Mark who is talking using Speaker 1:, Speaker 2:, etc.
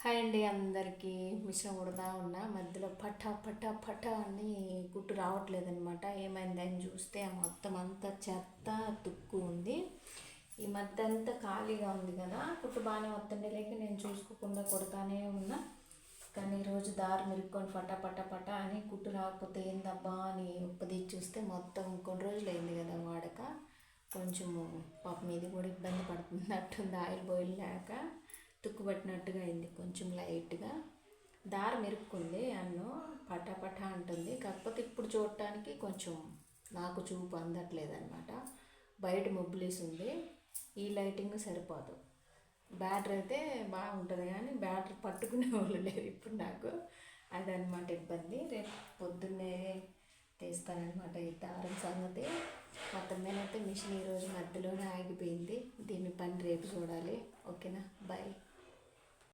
Speaker 1: Hi అండి అందరికీ. Machine కుడతా ఉన్నా, మధ్యలో పట పట పట అని కుట్టు రావట్లేదనమాట. ఏమైందని చూస్తే మొత్తం అంతా చెత్త తుక్కు ఉంది. ఈ మధ్య అంతా ఖాళీగా ఉంది కదా, కుట్టు బాగానే వస్తుండే లేక నేను చూసుకోకుండా కొడతానే ఉన్నా. కానీ ఈరోజు దారి మిరుక్కొని పట పట పట అని కుట్టు రాకపోతే ఏందబ్బా అని ఉప్పది చూస్తే మొత్తం కొన్ని రోజులు అయింది కదా వాడక, కొంచెము పాపం ఇది కూడా ఇబ్బంది పడుతున్నట్టుంది. ఆయిల్ బాయిల్ లేక తుక్కు పట్టినట్టుగా అయింది, కొంచెం లైట్గా దారి మెరుక్కుంది. అన్ను పటా పటా అంటుంది. కాకపోతే ఇప్పుడు చూడటానికి కొంచెం నాకు చూపు అందట్లేదు అనమాట. బయట మొబ్బులేసి ఉంది, ఈ లైటింగ్ సరిపోదు. బ్యాటరీ అయితే బాగుంటుంది కానీ బ్యాటరీ పట్టుకునే వాళ్ళు లేరు ఇప్పుడు నాకు. అదనమాట ఇబ్బంది. రేపు పొద్దున్నే తీస్తానమాట ఈ దారం సంగతి. మొత్తం మీద అయితే మిషన్ ఈరోజు మధ్యలోనే ఆగిపోయింది. దీని పని రేపు చూడాలి. ఓకేనా, బాయ్.